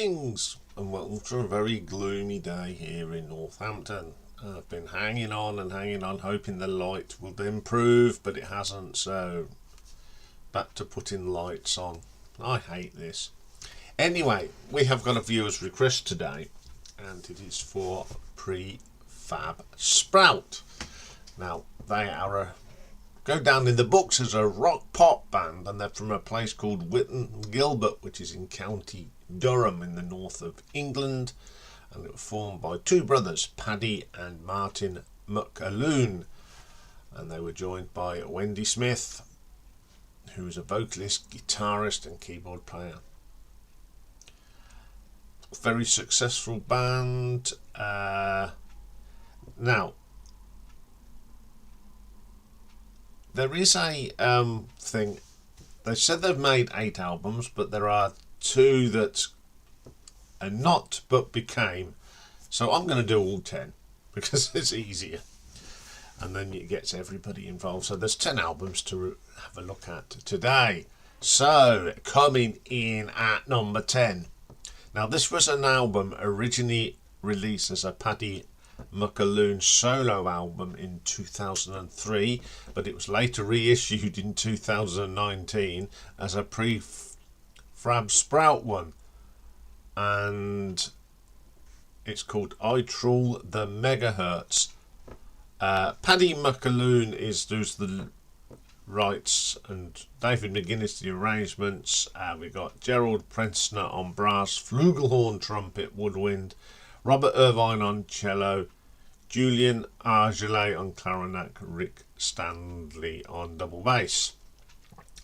Greetings and welcome to a very gloomy day here in Northampton. I've been hanging on and hanging on, hoping the light will improve, but it hasn't, so back to putting lights on. I hate this. Anyway, we have got a viewer's request today, and it is for Prefab Sprout. Now, they are go down in the books as a rock pop band, and they're from a place called Witton Gilbert, which is in County Durham in the north of England, and it was formed by two brothers, Paddy and Martin McAloon, and they were joined by Wendy Smith, who is a vocalist, guitarist and keyboard player. Very successful band. Now there is a thing. They said they've made 8 albums, but there are 2 that are not but became. So I'm going to do all 10 because it's easier, and then it gets everybody involved. So there's 10 albums to have a look at today. So coming in at number 10. Now this was an album originally released as a Paddy McAloon solo album in 2003, but it was later reissued in 2019 as a Prefab Sprout one, and it's called Trawl the Megahertz. Paddy McAloon does the rights, and David McGuinness the arrangements. We've got Gerald Prensner on brass, flugelhorn, trumpet, woodwind, Robert Irvine on cello, Julian Argelet on clarinet, Rick Stanley on double bass,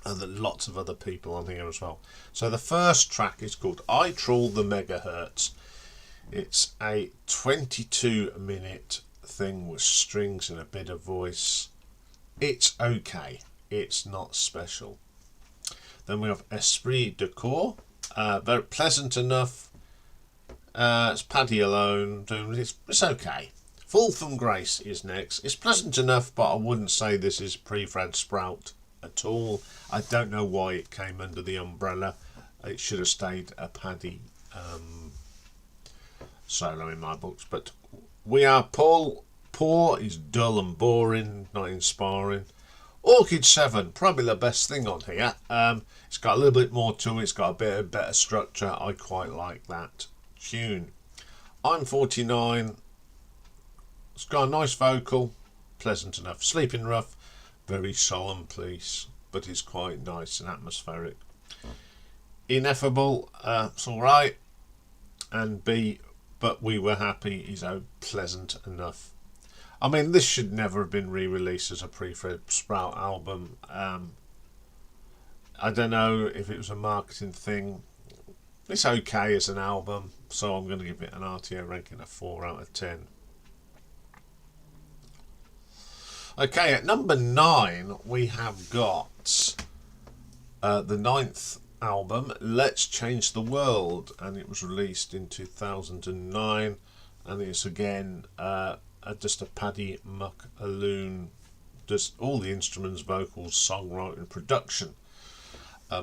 and then lots of other people on here as well. So the first track is called Trawl the Megahertz. It's a 22-minute thing with strings and a bit of voice. It's okay. It's not special. Then we have Esprit de Corps. Very pleasant enough. It's Paddy alone. It's okay. Fall from Grace is next. It's pleasant enough, but I wouldn't say this is Prefab Sprout at all. I don't know why it came under the umbrella. It should have stayed a Paddy solo in my books. But We Are Poor is dull and boring, not inspiring. Orchid 7, probably the best thing on here. It's got a little bit more to it. It's got a bit of better structure. I quite like that tune. I'm 49. It's got a nice vocal, pleasant enough. Sleeping Rough, very solemn piece, but it's quite nice and atmospheric. Ineffable, it's alright. And B, But We Were Happy is pleasant enough. I mean, this should never have been re-released as a Prefab Sprout album. I don't know if it was a marketing thing. It's okay as an album, so I'm going to give it an RTO ranking of 4 out of 10. Okay, at number 9 we have got the 9th album, Let's Change the World, and it was released in 2009, and it's again just a Paddy McAloon, just all the instruments, vocals, songwriting, production.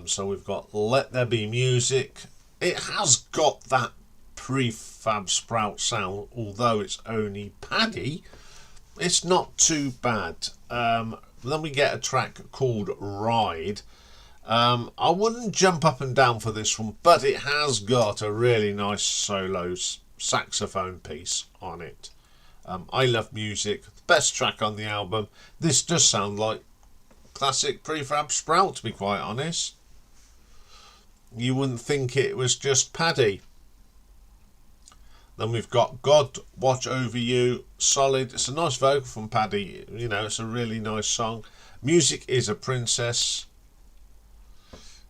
So we've got Let There Be Music. It has got that Prefab Sprout sound, although it's only Paddy. It's not too bad. Then we get a track called Ride. I wouldn't jump up and down for this one, but it has got a really nice solo saxophone piece on it. I Love Music, the best track on the album. This does sound like classic Prefab Sprout, to be quite honest. You wouldn't think it was just Paddy. Then we've got God Watch Over You, solid. It's a nice vocal from Paddy. You know, it's a really nice song. Music is a Princess.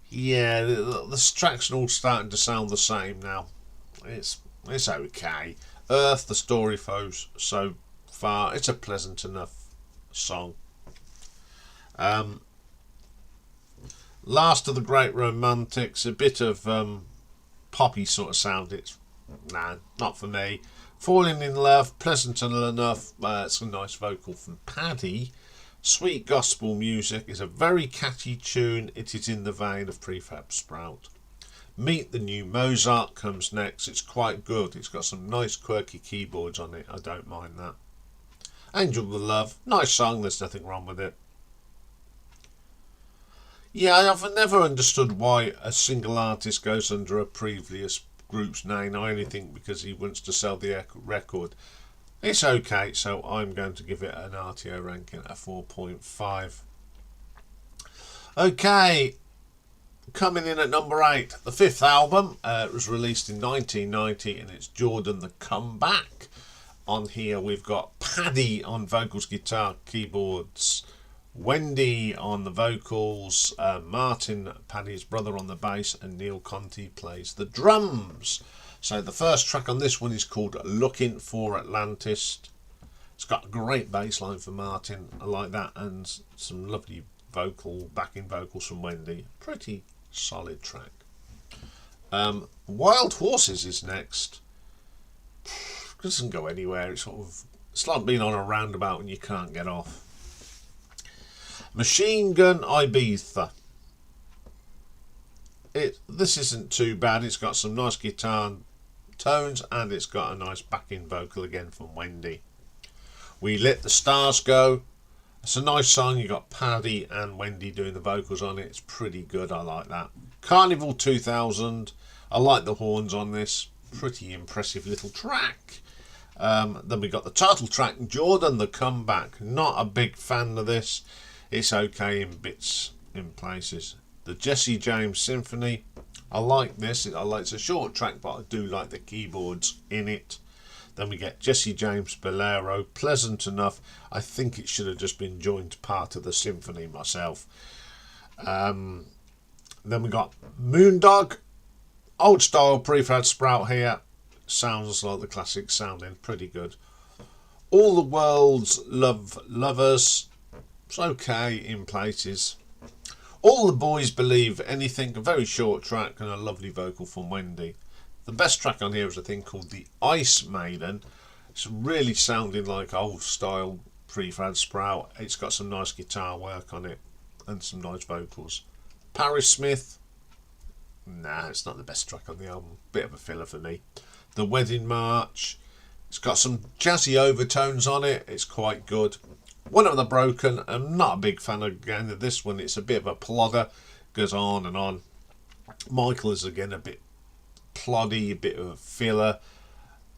Yeah, the tracks are all starting to sound the same now. It's okay. Earth, the story so far, it's a pleasant enough song. Last of the Great Romantics, a bit of poppy sort of sound. It's not for me. Falling in Love, pleasant enough. It's a nice vocal from Paddy. Sweet Gospel Music is a very catchy tune. It is in the vein of Prefab Sprout. Meet the New Mozart comes next. It's quite good. It's got some nice quirky keyboards on it. I don't mind that. Angel of Love, nice song. There's nothing wrong with it. Yeah, I've never understood why a single artist goes under a previous group's name. I only think because he wants to sell the record. It's okay, so I'm going to give it an RTO ranking at 4.5. Okay, coming in at number 8, the 5th album. It was released in 1990 and it's Jordan the Comeback. On here we've got Paddy on vocals, guitar, keyboards, Wendy on the vocals, Martin, Paddy's brother, on the bass, and Neil Conti plays the drums. So the first track on this one is called Looking for Atlantis. It's got a great bass line for Martin, I like that, and some lovely backing vocals from Wendy. Pretty solid track. Wild Horses is next. It doesn't go anywhere. It's like being on a roundabout and you can't get off. Machine Gun Ibiza. This isn't too bad. It's got some nice guitar tones and it's got a nice backing vocal again from Wendy. We Let the Stars Go. It's a nice song. You got Paddy and Wendy doing the vocals on it. It's pretty good. I like that. Carnival 2000. I like the horns on this. Pretty impressive little track. Then we got the title track, Jordan the Comeback. Not a big fan of this. It's okay in bits, in places. The Jesse James Symphony. I like this. It's a short track, but I do like the keyboards in it. Then we get Jesse James Bolero. Pleasant enough. I think it should have just been joined part of the symphony myself. Then we got Moondog. Old style Prefab Sprout here. Sounds like the classic sounding. Pretty good. All the World's Lovers. It's okay in places. All the Boys Believe Anything. A very short track and a lovely vocal from Wendy. The best track on here is a thing called The Ice Maiden. It's really sounding like old style Prefab Sprout. It's got some nice guitar work on it and some nice vocals. Paris Smith. Nah, it's not the best track on the album. Bit of a filler for me. The Wedding March. It's got some jazzy overtones on it. It's quite good. One of the Broken. I'm not a big fan again of this one. It's a bit of a plodder. Goes on and on. Michael is again a bit ploddy, a bit of a filler.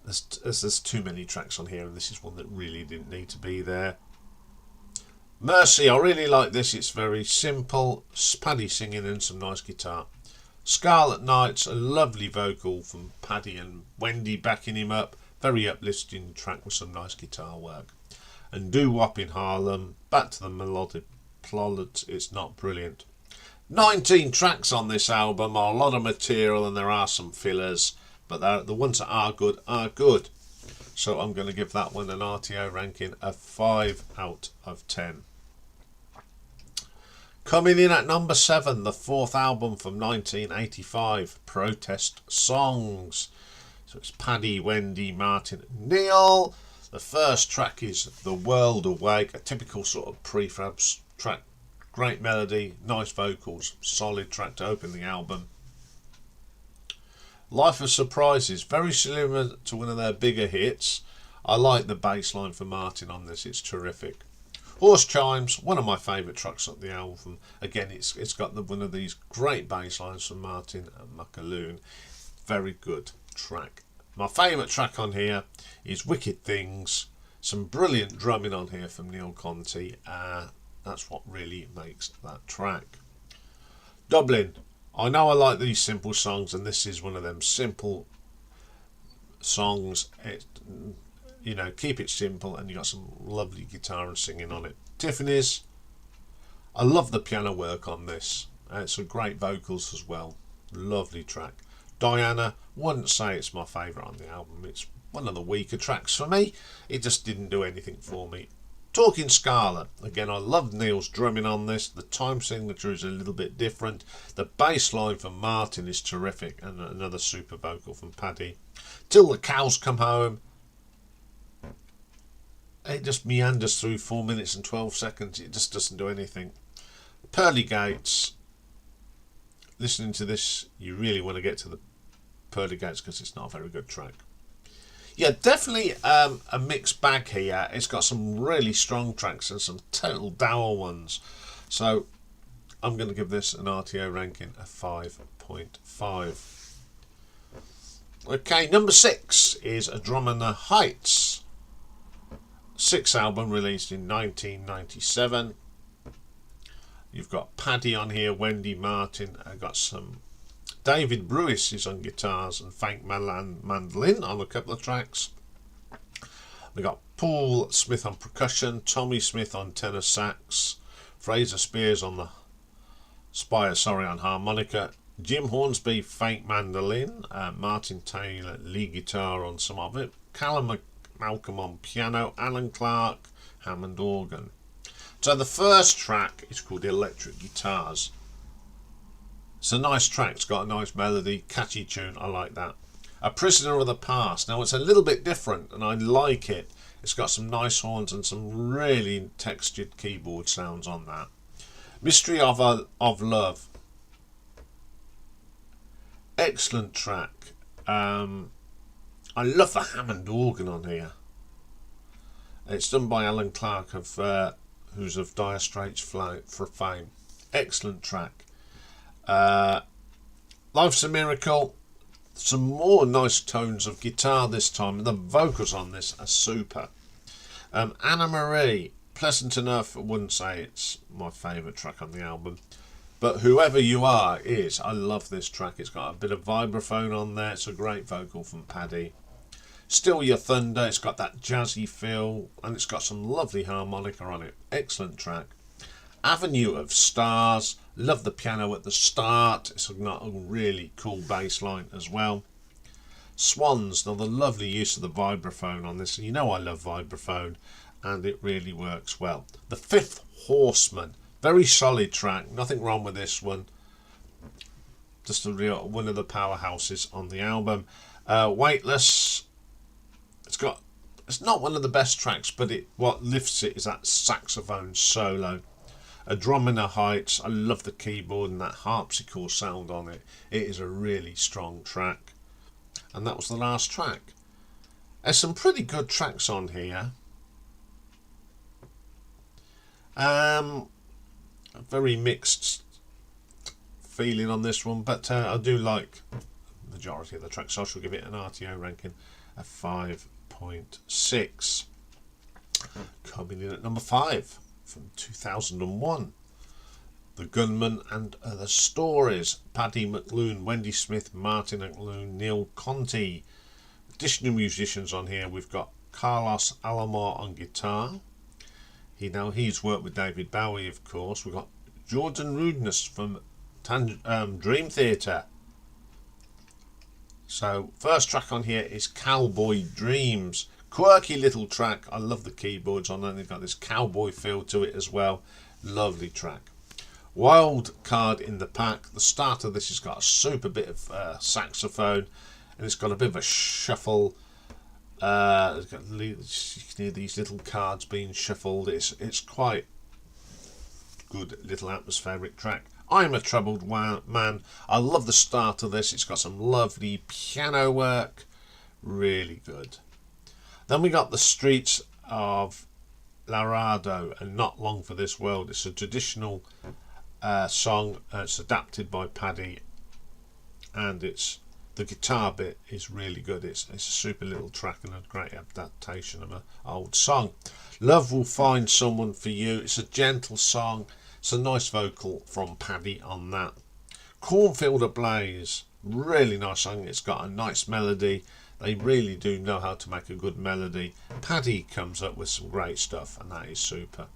There's too many tracks on here, and this is one that really didn't need to be there. Mercy, I really like this. It's very simple. Paddy singing and some nice guitar. Scarlet Nights, a lovely vocal from Paddy and Wendy backing him up. Very uplifting track with some nice guitar work. And Doo Wop in Harlem, back to the melodic plot. It's not brilliant. 19 tracks on this album, a lot of material, and there are some fillers, but the ones that are good are good. So I'm going to give that one an RTO ranking of 5 out of 10. Coming in at number 7, the 4th album from 1985, Protest Songs. So it's Paddy, Wendy, Martin, and Neil. The first track is The World Awake, a typical sort of prefab track. Great melody, nice vocals, solid track to open the album. Life of Surprises, very similar to one of their bigger hits. I like the bass line for Martin on this, it's terrific. Horse Chimes, one of my favourite tracks on the album. Again, it's got one of these great bass lines from Martin and McQueen. Very good track. My favourite track on here is Wicked Things. Some brilliant drumming on here from Neil Conti. That's what really makes that track. Dublin. I know I like these simple songs, and this is one of them simple songs. Keep it simple, and you got some lovely guitar and singing on it. Tiffany's. I love the piano work on this. It's some great vocals as well. Lovely track. Diana. Wouldn't say it's my favourite on the album. It's one of the weaker tracks for me. It just didn't do anything for me. Talking Scarlet. Again, I love Neil's drumming on this. The time signature is a little bit different. The bass line from Martin is terrific, and another super vocal from Paddy. Till the Cows Come Home. It just meanders through 4 minutes and 12 seconds. It just doesn't do anything. Pearly Gates. listening to this, you really want to get to the pearly gates because it's not a very good track. Yeah, definitely a mixed bag here. It's got some really strong tracks and some total dour ones. So I'm going to give this an RTO ranking of 5.5. Okay, number 6 is Andromeda Heights. 6th album released in 1997. You've got Paddy on here, Wendy Martin. I got some David Brewis is on guitars and Frank mandolin on a couple of tracks. We got Paul Smith on percussion, Tommy Smith on tenor sax, Fraser Spears on the on harmonica, Jim Hornsby fake mandolin, Martin Taylor lead guitar on some of it, Callum Malcolm on piano, Alan Clark Hammond organ. So the first track is called Electric Guitars. It's a nice track, it's got a nice melody, catchy tune, I like that. A Prisoner of the Past. Now it's a little bit different and I like it. It's got some nice horns and some really textured keyboard sounds on that. Mystery of Love. Excellent track. I love the Hammond organ on here. It's done by Alan Clark who's of Dire Straits fame. Excellent track. Life's a Miracle. Some more nice tones of guitar this time. The vocals on this are super. Anna Marie, pleasant enough. I wouldn't say it's my favourite track on the album, but Whoever You Are is. I love this track. It's got a bit of vibraphone on there. It's a great vocal from Paddy. Still Your Thunder. It's got that jazzy feel and it's got some lovely harmonica on it. Excellent track. Avenue of Stars. Love the piano at the start. It's got a really cool bass line as well. Swans. Now the lovely use of the vibraphone on this. You know I love vibraphone and it really works well. The Fifth Horseman. Very solid track. Nothing wrong with this one. Just one of the powerhouses on the album. Weightless. It's not one of the best tracks, but what lifts it is that saxophone solo. Andromeda Heights, I love the keyboard and that harpsichord sound on it. It is a really strong track. And that was the last track. There's some pretty good tracks on here. A very mixed feeling on this one, but I do like the majority of the tracks, so I shall give it an RTO ranking of 5.6. Coming in at number 5 from 2001, The Gunman and Other Stories. Paddy McLoone, Wendy Smith, Martin McLoone, Neil Conti. Additional musicians on here, we've got Carlos Alomar on guitar. He's worked with David Bowie, of course. We've got Jordan Rudeness from Dream Theater. So first track on here is Cowboy Dreams. Quirky little track. I love the keyboards on it. They've got this cowboy feel to it as well. Lovely track. Wild Card in the Pack. The start of this has got a super bit of saxophone and it's got a bit of a shuffle. You can hear these little cards being shuffled. It's quite good little atmospheric track. I'm a Troubled Man. I love the start of this. It's got some lovely piano work. Really good. Then we got The Streets of Laredo and Not Long for This World. It's a traditional song. It's adapted by Paddy and the guitar bit is really good. It's a super little track and a great adaptation of an old song. Love Will Find Someone for You. It's a gentle song. It's a nice vocal from Paddy on that. Cornfield Ablaze. Really nice song. It's got a nice melody. They really do know how to make a good melody. Paddy comes up with some great stuff and that is super.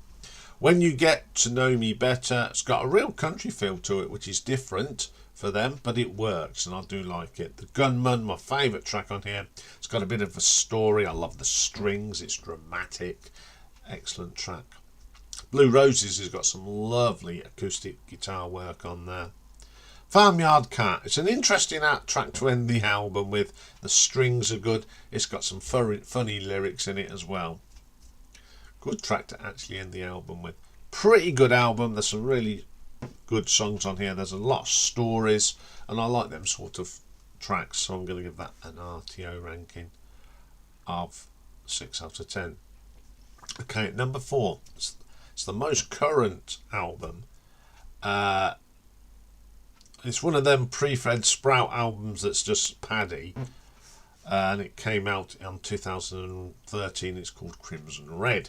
When You Get to Know Me Better. It's got a real country feel to it, which is different for them, but it works and I do like it. The Gunman, my favourite track on here. It's got a bit of a story. I love the strings. It's dramatic. Excellent track. Blue Roses has got some lovely acoustic guitar work on there. Farmyard Cat. It's an interesting track to end the album with. The strings are good. It's got some funny lyrics in it as well. Good track to actually end the album with. Pretty good album. There's some really good songs on here. There's a lot of stories, and I like them sort of tracks, so I'm going to give that an RTO ranking of 6 out of 10. Okay, at number 4, it's the most current album. It's one of them Prefab Sprout albums that's just Paddy, and it came out in 2013. It's called Crimson Red.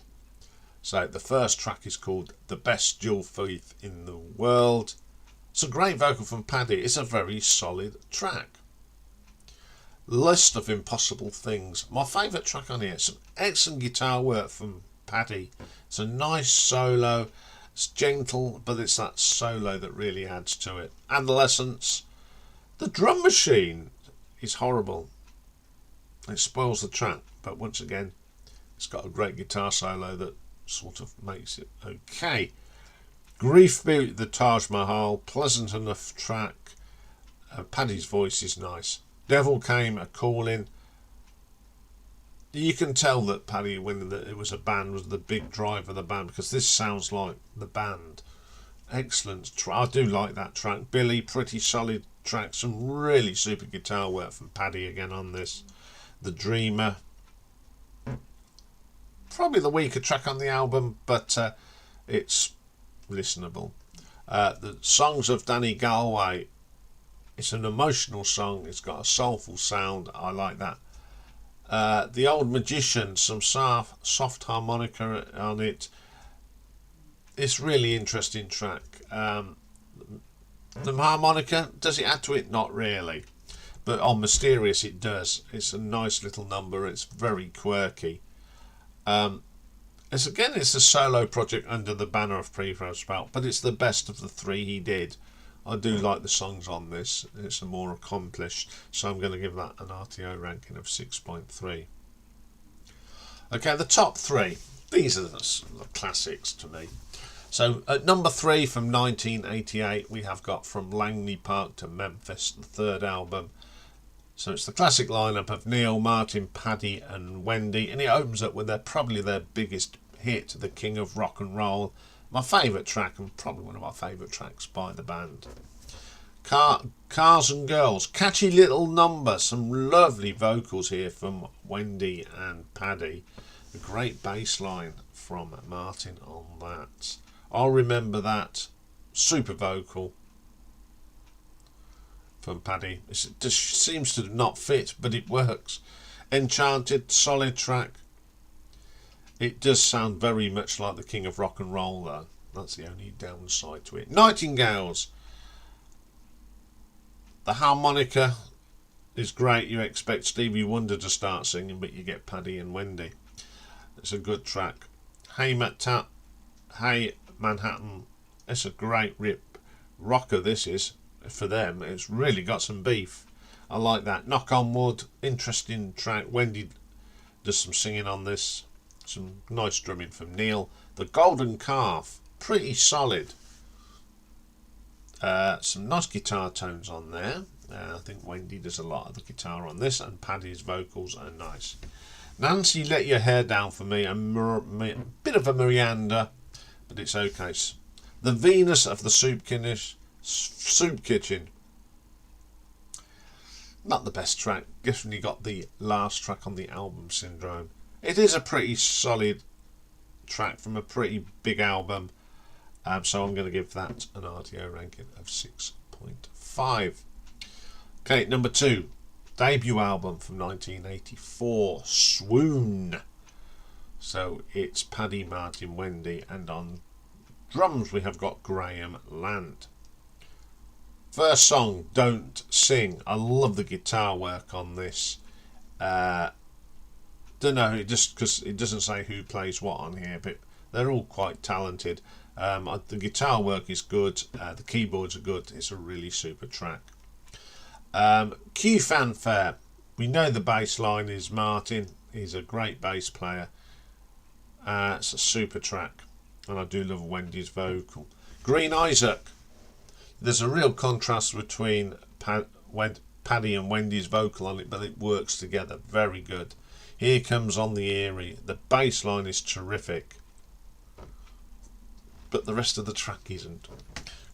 So the first track is called The Best Dual Thief in the World. It's a great vocal from Paddy. It's a very solid track. List of Impossible Things. My favourite track on here. Some excellent guitar work from Paddy. It's a nice solo. It's gentle, but it's that solo that really adds to it. Adolescence. The drum machine is horrible. It spoils the track, but once again, it's got a great guitar solo that sort of makes it okay. Grief Beat the Taj Mahal. Pleasant enough track. Paddy's voice is nice. Devil Came a Calling. You can tell that Paddy, when it was a band, was the big driver of the band, because this sounds like the band. Excellent. I do like that track. Billy, pretty solid track. Some really super guitar work from Paddy again on this. The Dreamer. Probably the weaker track on the album, but it's listenable. The Songs of Danny Galway. It's an emotional song. It's got a soulful sound. I like that. The Old Magician, some soft harmonica on it. It's really interesting track. The harmonica, does it add to it? Not really. But on Mysterious it does. It's a nice little number. It's very quirky. It's a solo project under the banner of Prefab Sprout, but it's the best of the 3 he did. I do like the songs on this. It's a more accomplished, so I'm going to give that an RTO ranking of 6.3. Okay, the top 3. These are the classics to me. So at number 3 from 1988, we have got From Langley Park to Memphis, the third album. So it's the classic lineup of Neil, Martin, Paddy and Wendy, and it opens up with probably their biggest hit, The King of Rock and Roll. My favourite track, and probably one of my favourite tracks by the band. Cars and Girls. Catchy little number. Some lovely vocals here from Wendy and Paddy. A great bass line from Martin on that. I'll remember that. Super vocal from Paddy. It just seems to not fit, but it works. Enchanted, solid track. It does sound very much like the King of Rock and Roll, though. That's the only downside to it. Nightingales. The harmonica is great. You expect Stevie Wonder to start singing, but you get Paddy and Wendy. It's a good track. Hey Manhattan. It's a great rip rocker, this is. For them, it's really got some beef. I like that. Knock on Wood. Interesting track. Wendy does some singing on this. Some nice drumming from Neil. The Golden Calf, pretty solid. Some nice guitar tones on there. I think Wendy does a lot of the guitar on this, and Paddy's vocals are nice. Nancy, Let Your Hair Down for me, a bit of a meander, but it's okay. The Venus of the Soup Kitchen. Not the best track. Definitely got the last track on the album syndrome. It is a pretty solid track from a pretty big album, so I'm going to give that an RTO ranking of 6.5. Okay, number 2, debut album from 1984, Swoon. So it's Paddy, Martin, Wendy, and on drums we have got Graham Land. First song, Don't Sing. I love the guitar work on this. Don't know, just because it doesn't say who plays what on here, but they're all quite talented. The guitar work is good. The keyboards are good. It's a really super track. Q Fanfare. We know the bass line is Martin. He's a great bass player. It's a super track, and I do love Wendy's vocal. Green Isaac. There's a real contrast between Paddy and Wendy's vocal on it, but it works together very good. Here Comes On the Eerie. The bass line is terrific, but the rest of the track isn't.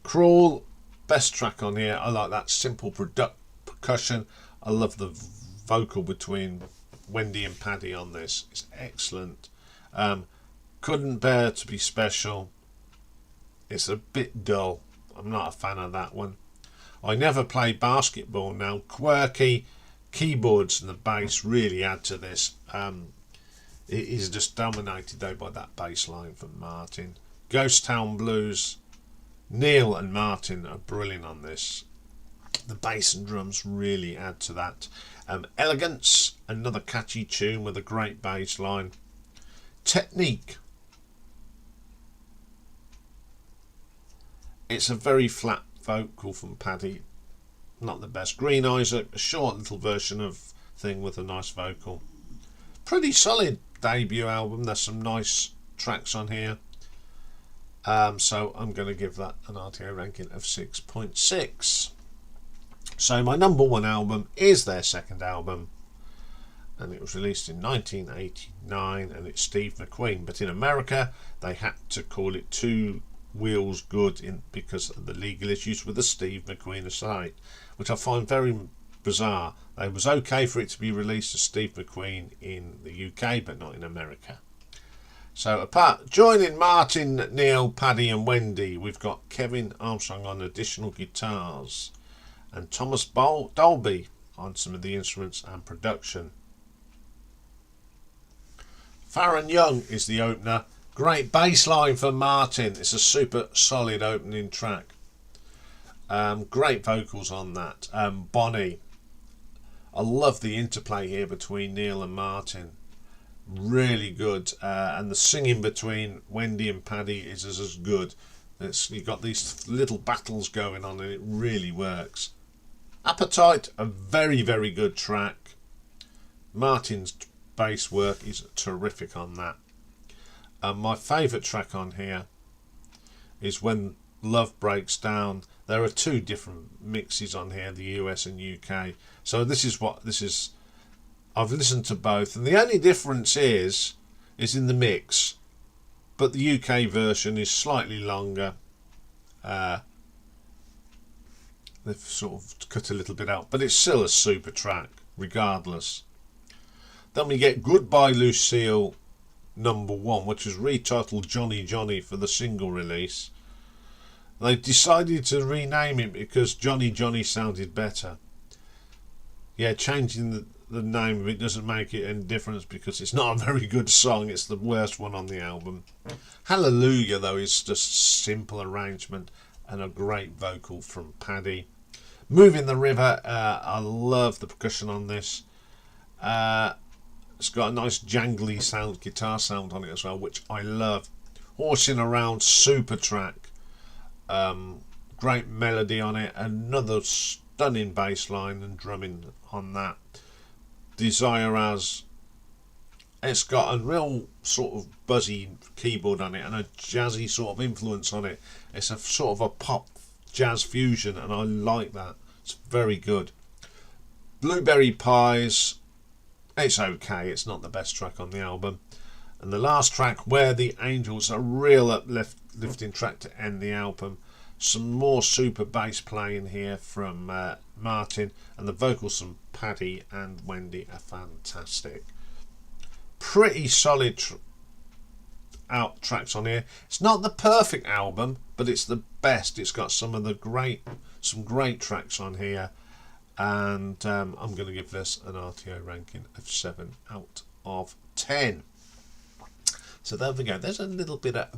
Crawl, best track on here. I like that simple percussion. I love the vocal between Wendy and Paddy on this. It's excellent. Couldn't Bear to Be Special. It's a bit dull. I'm not a fan of that one. I Never Play Basketball Now. Quirky keyboards and the bass really add to this. It is just dominated though by that bass line from Martin. Ghost Town Blues. Neil and Martin are brilliant on this. The bass and drums really add to that. Elegance, another catchy tune with a great bass line. Technique. It's a very flat vocal from Paddy. Not the best. Green Eyes, a short little version of thing with a nice vocal. Pretty solid debut album. There's some nice tracks on here. So I'm going to give that an RTO ranking of 6.6. So my number one album is their second album, and it was released in 1989, and it's Steve McQueen. But in America, they had to call it Two Wheels Good because of the legal issues with the Steve McQueen estate, which I find very bizarre. It was okay for it to be released as Steve McQueen in the UK, but not in America. So joining Martin, Neil, Paddy and Wendy, we've got Kevin Armstrong on additional guitars and Thomas Dolby on some of the instruments and production. Farron Young is the opener. Great bass line for Martin. It's a super solid opening track. Great vocals on that. Bonnie. I love the interplay here between Neil and Martin. Really good. And the singing between Wendy and Paddy is as good. You've got these little battles going on and it really works. Appetite, a very, very good track. Martin's bass work is terrific on that. My favourite track on here is When Love Breaks Down. There are two different mixes on here, the US and UK. So this is I've listened to both, and the only difference is in the mix, but the UK version is slightly longer. They've sort of cut a little bit out, but it's still a super track regardless. Then we get Goodbye Lucille #1, which was retitled Johnny Johnny for the single release. They decided to rename it because Johnny Johnny sounded better. Yeah, changing the name of it doesn't make it any difference because it's not a very good song. It's the worst one on the album. Hallelujah, though, is just simple arrangement and a great vocal from Paddy. Moving the River, I love the percussion on this. It's got a nice jangly sound, guitar sound on it as well, which I love. Horsing Around, super track. Great melody on it. Another stunning bass line and drumming on that. Desire As, it's got a real sort of buzzy keyboard on it and a jazzy sort of influence on it. It's a sort of a pop jazz fusion and I like that. It's very good. Blueberry Pies, it's okay, it's not the best track on the album. And the last track, Where the Angels, a real uplifting track to end the album. Some more super bass playing here from Martin, and the vocals from Paddy and Wendy are fantastic. Pretty solid tracks on here. It's not the perfect album, but it's the best. It's got some great tracks on here, and I'm going to give this an RTO ranking of 7 out of 10. So there we go. There's a little bit of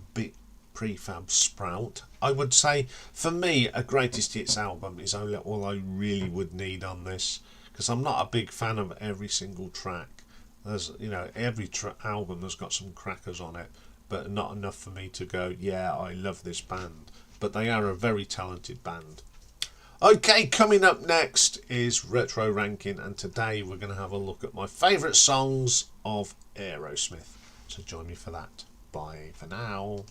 Prefab Sprout. I would say for me a greatest hits album is all I really would need on this, because I'm not a big fan of every single track. There's every album has got some crackers on it, but not enough for me to go, yeah, I love this band. But they are a very talented band. Okay, coming up next is Retro Ranking, and today we're going to have a look at my favourite songs of Aerosmith. So join me for that. Bye for now.